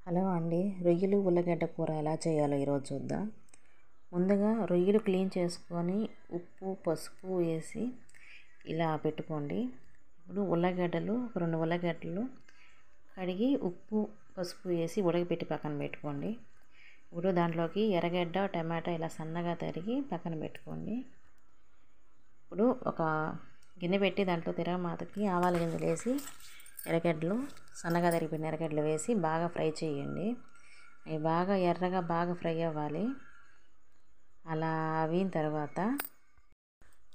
Hello అండి, రొయ్యలు ఉల్లగడ్డ కూర ఎలా చేయాలో ఈరోజు చూద్దాం. ముందుగా రొయ్యలు క్లీన్ చేసుకొని ఉప్పు పసుపు వేసి ఇలా పెట్టుకోండి. ఇప్పుడు ఉల్లగడ్డలు 2 ఉల్లగడ్డలు కడిగి ఉప్పు పసుపు వేసి ఉడకపెట్టి పక్కన పెట్టుకోండి. ఇప్పుడు దాంట్లోకి ఎర్రగడ్డ టమాటా ఇలా సన్నగా తరిగి పక్కన పెట్టుకోండి. ఇప్పుడు ఒక గిన్నె పెట్టి దాంట్లో తిరగమాతకి ఆవాల గింజలు వేసి ఎర్రగడ్డలు సన్నగా తరిగిపోయిన ఎర్రగడ్డలు వేసి బాగా ఫ్రై చేయండి. అవి బాగా ఎర్రగా బాగా ఫ్రై అవ్వాలి. అలా అయిన తర్వాత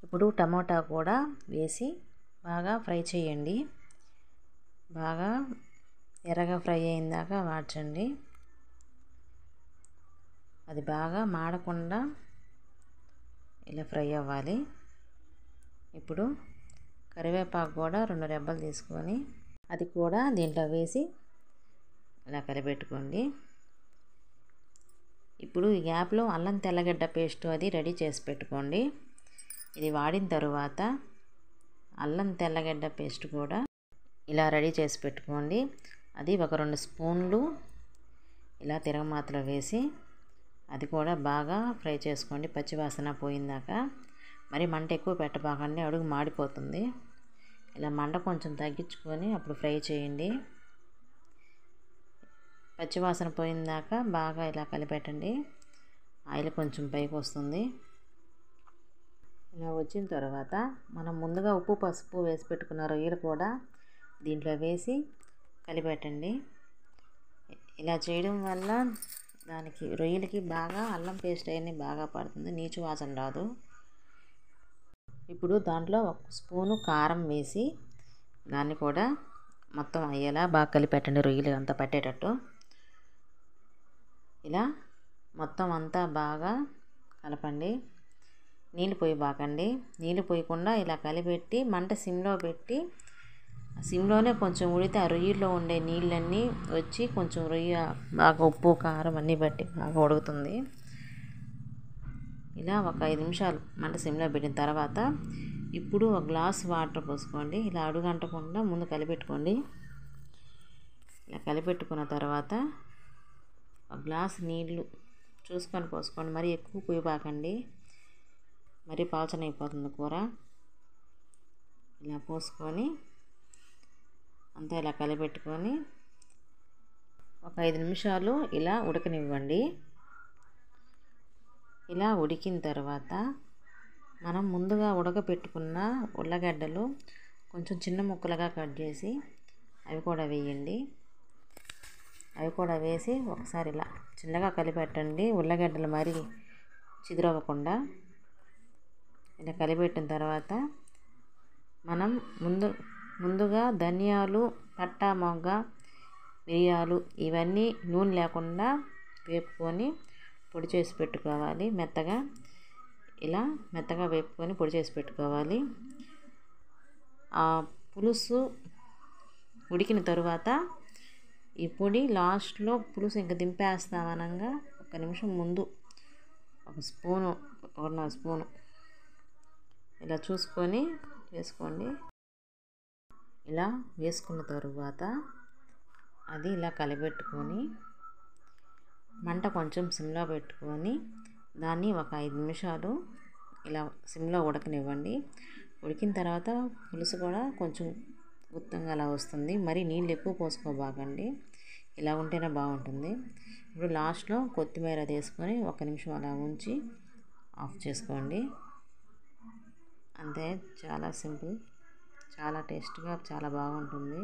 ఇప్పుడు టమోటా కూడా వేసి బాగా ఫ్రై చేయండి. బాగా ఎర్రగా ఫ్రై అయిందాక మార్చండి. అది బాగా మాడకుండా ఇలా ఫ్రై అవ్వాలి. ఇప్పుడు కరివేపాకు కూడా 2 రెబ్బలు తీసుకొని అది కూడా దీంట్లో వేసి ఇలా కలిపెట్టుకోండి. ఇప్పుడు ఈ గ్యాప్లో అల్లం తెల్లగడ్డ పేస్ట్ అది రెడీ చేసి పెట్టుకోండి. ఇది వాడిన తరువాత అల్లం తెల్లగడ్డ పేస్ట్ కూడా ఇలా రెడీ చేసి పెట్టుకోండి. అది ఒక 2 స్పూన్లు ఇలా తిరగమాతలో వేసి అది కూడా బాగా ఫ్రై చేసుకోండి, పచ్చివాసన పోయిందాక. మరి మంట ఎక్కువ పెట్టబాకండి, అడుగు మాడిపోతుంది. ఇలా మంట కొంచెం తగ్గించుకొని అప్పుడు ఫ్రై చేయండి. పచ్చివాసన పోయిందాక బాగా ఇలా కలిపెట్టండి. ఆయిల్ కొంచెం పైకి వస్తుంది. ఇలా వచ్చిన తర్వాత మనం ముందుగా ఉప్పు పసుపు వేసి పెట్టుకున్న రొయ్యలు కూడా దీంట్లో వేసి కలిపెట్టండి. ఇలా చేయడం వల్ల దానికి రొయ్యలకి బాగా అల్లం పేస్ట్ అవన్నీ బాగా పడుతుంది, నీచు వాసన రాదు. ఇప్పుడు దాంట్లో 1 స్పూను కారం వేసి దాన్ని కూడా మొత్తం అయ్యేలా బాగా కలిపెట్టండి, రొయ్యలు అంతా పట్టేటట్టు. ఇలా మొత్తం అంతా బాగా కలపండి. నీళ్ళు పోయబాకండి. నీళ్ళు పోయకుండా ఇలా కలిపెట్టి మంట సిమ్లో పెట్టి సిమ్లోనే కొంచెం ఉడితే ఆ రొయ్యల్లో ఉండే నీళ్ళన్నీ వచ్చి కొంచెం రొయ్య బాగా ఉప్పు కారం అన్నీ బట్టి బాగా ఉడుకుతుంది. ఇలా ఒక 5 నిమిషాలు మంట సిమ్లో పెట్టిన తర్వాత ఇప్పుడు 1 గ్లాస్ వాటర్ పోసుకోండి. ఇలా అడుగంటకుండా ముందు కలిపెట్టుకోండి. ఇలా కలిపెట్టుకున్న తర్వాత 1 గ్లాస్ నీళ్ళు చూసుకొని పోసుకోండి. మరి ఎక్కువ పోయబాకండి, మరి పాలచన అయిపోతుంది కూర. ఇలా పోసుకొని అంతా ఇలా కలిపెట్టుకొని ఒక 5 నిమిషాలు ఇలా ఉడకనివ్వండి. ఇలా ఉడికిన తర్వాత మనం ముందుగా ఉడకపెట్టుకున్న ఉల్లగడ్డలు కొంచెం చిన్న ముక్కలుగా కట్ చేసి అవి కూడా వేయండి. అవి కూడా వేసి ఒకసారి ఇలా చిన్నగా కలిపెట్టండి, ఉల్లగడ్డలు మరీ చిదురవ్వకుండా. ఇలా కలిపెట్టిన తర్వాత మనం ముందుగా ధనియాలు, పట్టా మొగ్గ, మిరియాలు ఇవన్నీ నూనె లేకుండా వేపుకొని పొడి చేసి పెట్టుకోవాలి. మెత్తగా ఇలా మెత్తగా వేపుకొని పొడి చేసి పెట్టుకోవాలి. ఆ పులుసు ఉడికిన తరువాత ఈ పొడి లాస్ట్లో పులుసు ఇంకా దింపేస్తామనగా 1 నిమిషం ముందు 1 స్పూను 1.5 స్పూను ఇలా చూసుకొని వేసుకోండి. ఇలా వేసుకున్న తరువాత అది ఇలా కలిపెట్టుకొని మంట కొంచెం సిమ్లో పెట్టుకొని దాన్ని ఒక 5 నిమిషాలు ఇలా సిమ్లో ఉడకనివ్వండి. ఉడికిన తర్వాత పులుసు కూడా కొంచెం గుత్తంగా అలా వస్తుంది. మరి నీళ్ళు ఎక్కువ పోసుకోబాకండి, ఇలా ఉంటేనే బాగుంటుంది. ఇప్పుడు లాస్ట్లో కొత్తిమీర వేసుకొని 1 నిమిషం అలా ఉంచి ఆఫ్ చేసుకోండి. అంతే, చాలా సింపుల్, చాలా టేస్ట్గా చాలా బాగుంటుంది.